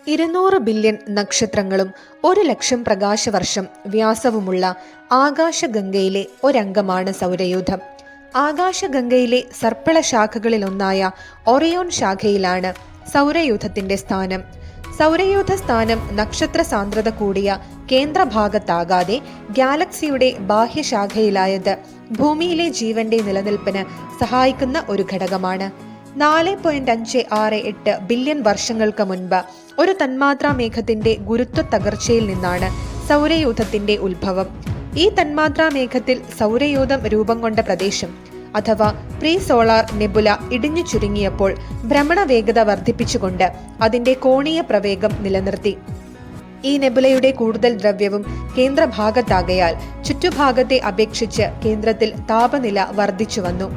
200 billion നക്ഷത്രങ്ങളും 1,00,000 പ്രകാശവർഷം വ്യാസവുമുള്ള ആകാശഗംഗയിലെ ഒരംഗമാണ് സൗരയൂഥം. ആകാശഗംഗയിലെ സർപ്പിള ശാഖകളിലൊന്നായ Orion ശാഖയിലാണ് സൗരയൂഥത്തിന്റെ സ്ഥാനം. സൗരയൂഥ സ്ഥാനം നക്ഷത്ര സാന്ദ്രത കൂടിയ കേന്ദ്രഭാഗത്താകാതെ ഗാലക്സിയുടെ ബാഹ്യശാഖയിലായത് ഭൂമിയിലെ ജീവന്റെ നിലനിൽപ്പിന് സഹായിക്കുന്ന ഒരു ഘടകമാണ്. 4.568 ബില്യൺ വർഷങ്ങൾക്ക് മുൻപ് ഒരു തന്മാത്രാ മേഘത്തിന്റെ ഗുരുത്വ തകർച്ചയിൽ നിന്നാണ് സൗരയൂഥത്തിന്റെ ഉത്ഭവം. ഈ തന്മാത്രാ മേഘത്തിൽ സൗരയൂഥം രൂപം കൊണ്ട പ്രദേശം അഥവാ പ്രീ സോളാർ നെബുല ഇടിഞ്ഞു ചുരുങ്ങിയപ്പോൾ ഭ്രമണ വേഗത വർദ്ധിപ്പിച്ചുകൊണ്ട് അതിന്റെ കോണീയ പ്രവേഗം നിലനിർത്തി. ഈ നെബുലയുടെ കൂടുതൽ ദ്രവ്യവും കേന്ദ്രഭാഗത്താകയാൽ ചുറ്റുഭാഗത്തെ അപേക്ഷിച്ച് കേന്ദ്രത്തിൽ താപനില വർദ്ധിച്ചു വന്നു.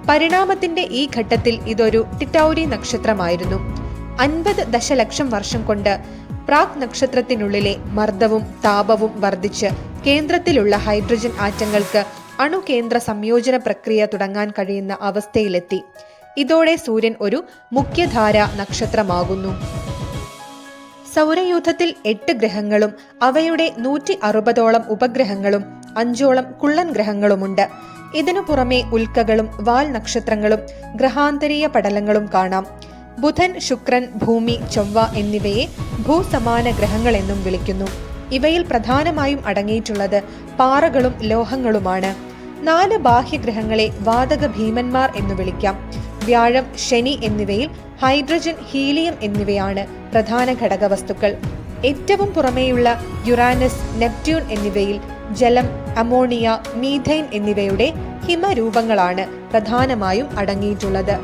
പരിണാമത്തിന്റെ ഈ ഘട്ടത്തിൽ ഇതൊരു ടിറ്റൌരി നക്ഷത്രമായിരുന്നു. 50 ദശലക്ഷം വർഷം കൊണ്ട് പ്രാഗ് നക്ഷത്രത്തിനുള്ളിലെ മർദ്ദവും താപവും വർദ്ധിച്ച് കേന്ദ്രത്തിലുള്ള ഹൈഡ്രജൻ ആറ്റങ്ങൾക്ക് അണുകേന്ദ്ര സംയോജന പ്രക്രിയ തുടങ്ങാൻ കഴിയുന്ന അവസ്ഥയിലെത്തി. ഇതോടെ സൂര്യൻ ഒരു മുഖ്യധാര നക്ഷത്രമാകുന്നു. സൗരയൂഥത്തിൽ 8 ഗ്രഹങ്ങളും അവയുടെ 160ഓളം ഉപഗ്രഹങ്ങളും 5ഓളം കുള്ളൻ ഗ്രഹങ്ങളുമുണ്ട്. ഇതിനു പുറമെ ഉൽക്കകളും വാൽ നക്ഷത്രങ്ങളും ഗ്രഹാന്തരീയ പടലങ്ങളും കാണാം. ബുധൻ, ശുക്രൻ, ഭൂമി, ചൊവ്വ എന്നിവയെ ഭൂസമാന ഗ്രഹങ്ങളെന്നും വിളിക്കുന്നു. ഇവയിൽ പ്രധാനമായും അടങ്ങിയിട്ടുള്ളത് പാറകളും ലോഹങ്ങളുമാണ്. 4 ബാഹ്യഗ്രഹങ്ങളെ വാതക ഭീമന്മാർ എന്നു വിളിക്കാം. വ്യാഴം, ശനി എന്നിവയിൽ ഹൈഡ്രജൻ, ഹീലിയം എന്നിവയാണ് പ്രധാന ഘടകവസ്തുക്കൾ. ഏറ്റവും പുറമേയുള്ള യുറാനസ്, നെപ്റ്റ്യൂൺ എന്നിവയിൽ ജലം, അമോണിയ, മീഥൈൻ എന്നിവയുടെ ഹിമരൂപങ്ങളാണ് പ്രധാനമായും അടങ്ങിയിട്ടുള്ളത്.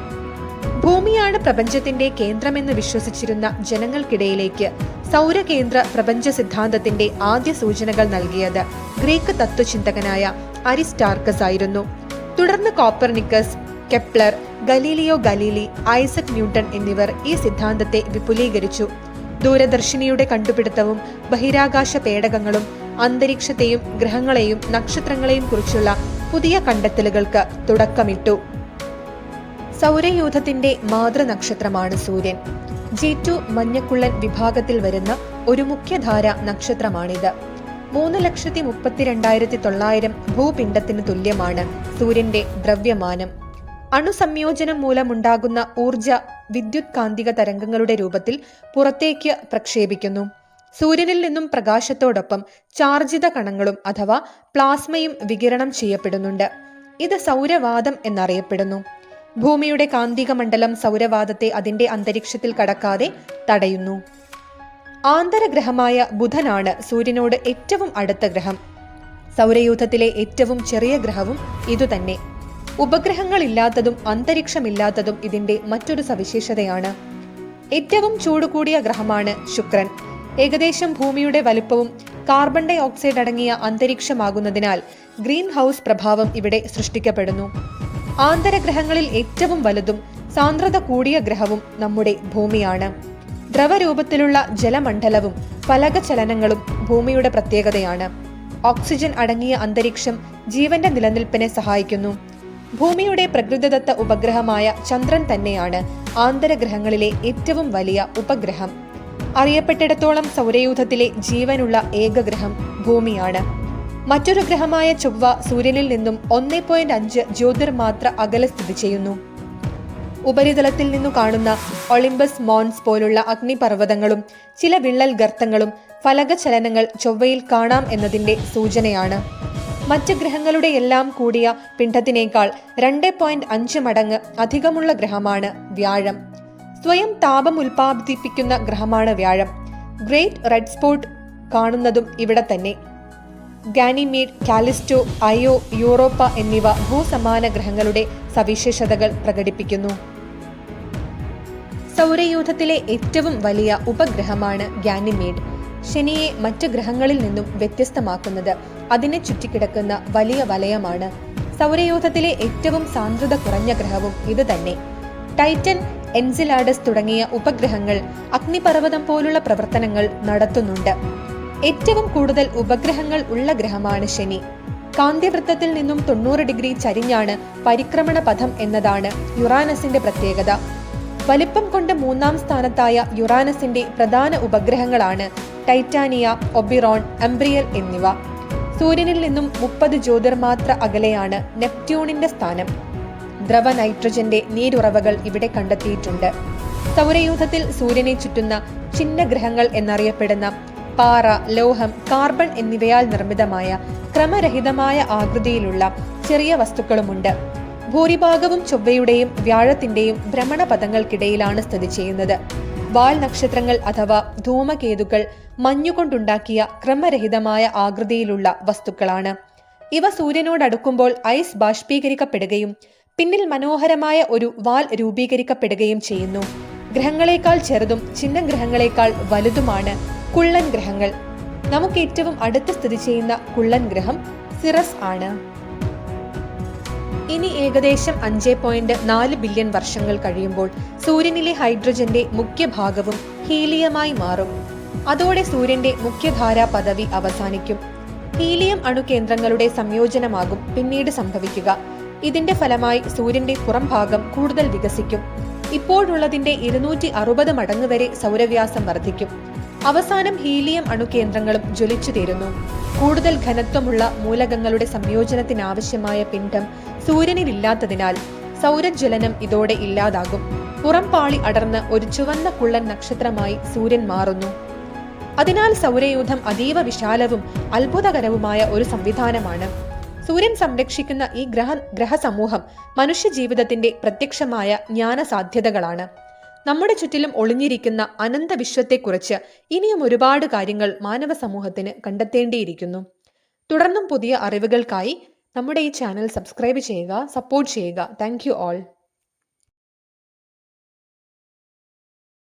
ഭൂമിയാണ് പ്രപഞ്ചത്തിന്റെ കേന്ദ്രമെന്ന് വിശ്വസിച്ചിരുന്ന ജനങ്ങൾക്കിടയിലേക്ക് സൗരകേന്ദ്ര പ്രപഞ്ച സിദ്ധാന്തത്തിന്റെ ആദ്യ സൂചനകൾ നൽകിയത് ഗ്രീക്ക് തത്വചിന്തകനായ അരിസ്റ്റാർക്കസ് ആയിരുന്നു. തുടർന്ന് Copernicus, Kepler, Galileo Galilei, Isaac Newton എന്നിവർ ഈ സിദ്ധാന്തത്തെ വിപുലീകരിച്ചു. ദൂരദർശിനിയുടെ കണ്ടുപിടുത്തവും ബഹിരാകാശ പേടകങ്ങളും അന്തരീക്ഷത്തെയും ഗ്രഹങ്ങളെയും നക്ഷത്രങ്ങളെയും കുറിച്ചുള്ള പുതിയ കണ്ടെത്തലുകൾക്ക് തുടക്കമിട്ടു. സൗരയൂഥത്തിന്റെ മാതൃനക്ഷത്രമാണ് സൂര്യൻ. G2 മഞ്ഞക്കുള്ളൻ വിഭാഗത്തിൽ വരുന്ന ഒരു മുഖ്യധാര നക്ഷത്രമാണിത്. 3,32,900 ഭൂപിണ്ഡത്തിന് തുല്യമാണ് സൂര്യന്റെ ദ്രവ്യമാനം. അണുസംയോജനം മൂലമുണ്ടാകുന്ന ഊർജ വിദ്യുത് കാന്തിക തരംഗങ്ങളുടെ രൂപത്തിൽ പുറത്തേക്ക് പ്രക്ഷേപിക്കുന്നു. സൂര്യനിൽ നിന്നും പ്രകാശത്തോടൊപ്പം ചാർജിത കണങ്ങളും അഥവാ പ്ലാസ്മയും വികിരണം ചെയ്യപ്പെടുന്നുണ്ട്. ഇത് സൗരവാതം എന്നറിയപ്പെടുന്നു. ഭൂമിയുടെ കാന്തിക മണ്ഡലം സൗരവാതത്തെ അതിന്റെ അന്തരീക്ഷത്തിൽ കടക്കാതെ തടയുന്നു. ആന്തരഗ്രഹമായ ബുധനാണ് സൂര്യനോട് ഏറ്റവും അടുത്ത ഗ്രഹം. സൗരയൂഥത്തിലെ ഏറ്റവും ചെറിയ ഗ്രഹവും ഇതുതന്നെ. ഉപഗ്രഹങ്ങളില്ലാത്തതും അന്തരീക്ഷമില്ലാത്തതും ഇതിന്റെ മറ്റൊരു സവിശേഷതയാണ്. ഏറ്റവും ചൂടുകൂടിയ ഗ്രഹമാണ് ശുക്രൻ. ഏകദേശം ഭൂമിയുടെ വലുപ്പവും കാർബൺ ഡൈ ഓക്സൈഡ് അടങ്ങിയ അന്തരീക്ഷമാകുന്നതിനാൽ ഗ്രീൻ ഹൗസ് പ്രഭാവം ഇവിടെ സൃഷ്ടിക്കപ്പെടുന്നു. ആന്തരഗ്രഹങ്ങളിൽ ഏറ്റവും വലുതും സാന്ദ്രത കൂടിയ ഗ്രഹവും നമ്മുടെ ഭൂമിയാണ്. ദ്രവരൂപത്തിലുള്ള ജലമണ്ഡലവും ഫലകചലനങ്ങളും ഭൂമിയുടെ പ്രത്യേകതയാണ്. ഓക്സിജൻ അടങ്ങിയ അന്തരീക്ഷം ജീവന്റെ നിലനിൽപ്പിനെ സഹായിക്കുന്നു. ഭൂമിയുടെ പ്രകൃതിദത്ത ഉപഗ്രഹമായ ചന്ദ്രൻ തന്നെയാണ് ആന്തരഗ്രഹങ്ങളിലെ ഏറ്റവും വലിയ ഉപഗ്രഹം. അറിയപ്പെട്ടിടത്തോളം സൗരയൂഥത്തിലെ ജീവനുള്ള ഏക ഗ്രഹം ഭൂമിയാണ്. മറ്റൊരു ഗ്രഹമായ ചൊവ്വ സൂര്യനിൽ നിന്നും 1.5 ജ്യോതിർമാത്ര അകലെ സ്ഥിതി ചെയ്യുന്നു. ഉപരിതലത്തിൽ നിന്നു കാണുന്ന ഒളിമ്പസ് മോൺസ് പോലുള്ള അഗ്നിപർവ്വതങ്ങളും ചില വിള്ളൽ ഗർത്തങ്ങളും ഫലകചലനങ്ങൾ ചൊവ്വയിൽ കാണാം എന്നതിന്റെ സൂചനയാണ്. മറ്റ് ഗ്രഹങ്ങളുടെ എല്ലാം കൂടിയ പിണ്ഡത്തിനേക്കാൾ 2.5 മടങ്ങ് അധികമുള്ള ഗ്രഹമാണ് വ്യാഴം. സ്വയം താപം ഉൽപ്പാദിപ്പിക്കുന്ന ഗ്രഹമാണ് വ്യാഴം. ഗ്രേറ്റ് റെഡ് സ്പോട്ട് കാണുന്നതും ഇവിടെ തന്നെ. ഗാനിമീഡ്, കാലിസ്റ്റോ, അയോ, യൂറോപ്പ എന്നിവ ഭൂസമാന ഗ്രഹങ്ങളുടെ സവിശേഷതകൾ പ്രകടിപ്പിക്കുന്നു. സൗരയൂഥത്തിലെ ഏറ്റവും വലിയ ഉപഗ്രഹമാണ് ഗാനിമീഡ്. ശനിയെ മറ്റ് ഗ്രഹങ്ങളിൽ നിന്നും വ്യത്യസ്തമാക്കുന്നത് അതിനെ ചുറ്റിക്കിടക്കുന്ന വലിയ വലയമാണ്. സൗരയൂഥത്തിലെ ഏറ്റവും സാന്ദ്രത കുറഞ്ഞ ഗ്രഹവും ഇത് തന്നെ. ടൈറ്റൻ, എൻസിലാഡസ് തുടങ്ങിയ ഉപഗ്രഹങ്ങൾ അഗ്നിപർവ്വതം പോലുള്ള പ്രവർത്തനങ്ങൾ നടത്തുന്നുണ്ട്. ഏറ്റവും കൂടുതൽ ഉപഗ്രഹങ്ങൾ ഉള്ള ഗ്രഹമാണ് ശനി. കാന്തിവൃത്തത്തിൽ നിന്നും 90 ഡിഗ്രി ചരിഞ്ഞാണ് പരിക്രമണ പഥം എന്നതാണ് യുറാനസിന്റെ പ്രത്യേകത. വലിപ്പം കൊണ്ട് 3-ാം സ്ഥാനത്തായ യുറാനസിന്റെ പ്രധാന ഉപഗ്രഹങ്ങളാണ് ടൈറ്റാനിയ, ഒബിറോൺ, എംബ്രിയൽ എന്നിവ. സൂര്യനിൽ നിന്നും 30 ജ്യോതിർമാത്ര അകലെയാണ് നെപ്റ്റ്യൂണിന്റെ സ്ഥാനം. ദ്രവ നൈട്രജന്റെ നീരുറവകൾ ഇവിടെ കണ്ടെത്തിയിട്ടുണ്ട്. സൗരയൂഥത്തിൽ സൂര്യനെ ചുറ്റുന്ന ചിഹ്നഗ്രഹങ്ങൾ എന്നറിയപ്പെടുന്ന പാറ, ലോഹം, കാർബൺ എന്നിവയാൽ നിർമ്മിതമായ ക്രമരഹിതമായ ആകൃതിയിലുള്ള ചെറിയ വസ്തുക്കളുമുണ്ട്. ഭൂരിഭാഗവും ചൊവ്വയുടെയും വ്യാഴത്തിന്റെയും ഭ്രമണപഥങ്ങൾക്കിടയിലാണ് സ്ഥിതി ചെയ്യുന്നത്. വാൽ നക്ഷത്രങ്ങൾ അഥവാ ധൂമകേതുക്കൾ മഞ്ഞുകൊണ്ടുണ്ടാക്കിയ ക്രമരഹിതമായ ആകൃതിയിലുള്ള വസ്തുക്കളാണ്. ഇവ സൂര്യനോടടുക്കുമ്പോൾ ഐസ് ബാഷ്പീകരിക്കപ്പെടുകയും പിന്നിൽ മനോഹരമായ ഒരു വാൽ രൂപീകരിക്കപ്പെടുകയും ചെയ്യുന്നു. ഗ്രഹങ്ങളെക്കാൾ ചെറുതും ചിഹ്നഗ്രഹങ്ങളെക്കാൾ വലുതുമാണ് കുള്ളൻ ഗ്രഹങ്ങൾ. നമുക്ക് ഏറ്റവും അടുത്ത് സ്ഥിതി ചെയ്യുന്ന കുള്ളൻ ഗ്രഹം സിറസ് ആണ്. ഇനി ഏകദേശം 5.4 ബില്യൺ വർഷങ്ങൾ കഴിയുമ്പോൾ സൂര്യനിലെ ഹൈഡ്രജന്റെ മുഖ്യഭാഗവും ഹീലിയമായി മാറും. അതോടെ സൂര്യന്റെ മുഖ്യധാരാ പദവി അവസാനിക്കും. ഹീലിയം അണുകേന്ദ്രങ്ങളുടെ സംയോജനമാകും പിന്നീട് സംഭവിക്കുക. ഇതിന്റെ ഫലമായി സൂര്യന്റെ പുറം ഭാഗം കൂടുതൽ വികസിക്കും. ഇപ്പോഴുള്ളതിന്റെ 260 മടങ്ങ് വരെ സൗരവ്യാസം വർദ്ധിക്കും. അവസാനം ഹീലിയം അണുകേന്ദ്രങ്ങളും ജ്വലിച്ചു തീരുന്നു. കൂടുതൽ ഘനത്വമുള്ള മൂലകങ്ങളുടെ സംയോജനത്തിനാവശ്യമായ പിണ്ഡം സൂര്യനിലില്ലാത്തതിനാൽ സൗരജ്വലനം ഇതോടെ ഇല്ലാതാകും. പുറം പാളി അടർന്ന് ഒരു ചുവന്ന കുള്ളൻ നക്ഷത്രമായി സൂര്യൻ മാറുന്നു. അതിനാൽ സൗരയൂഥം അതീവ വിശാലവും അത്ഭുതകരവുമായ ഒരു സംവിധാനമാണ്. സൂര്യൻ സംരക്ഷിക്കുന്ന ഈ ഗ്രഹസമൂഹം മനുഷ്യജീവിതത്തിന്റെ പ്രത്യക്ഷമായ ജ്ഞാന സാധ്യതകളാണ്. നമ്മുടെ ചുറ്റിലും ഒളിഞ്ഞിരിക്കുന്ന അനന്ത വിശ്വത്തെക്കുറിച്ച് ഇനിയും ഒരുപാട് കാര്യങ്ങൾ മാനവ സമൂഹത്തിന് കണ്ടെത്തേണ്ടിയിരിക്കുന്നു. തുടർന്നും പുതിയ അറിവുകൾക്കായി നമ്മുടെ ഈ ചാനൽ സബ്സ്ക്രൈബ് ചെയ്യുക, സപ്പോർട്ട് ചെയ്യുക. Thank you all.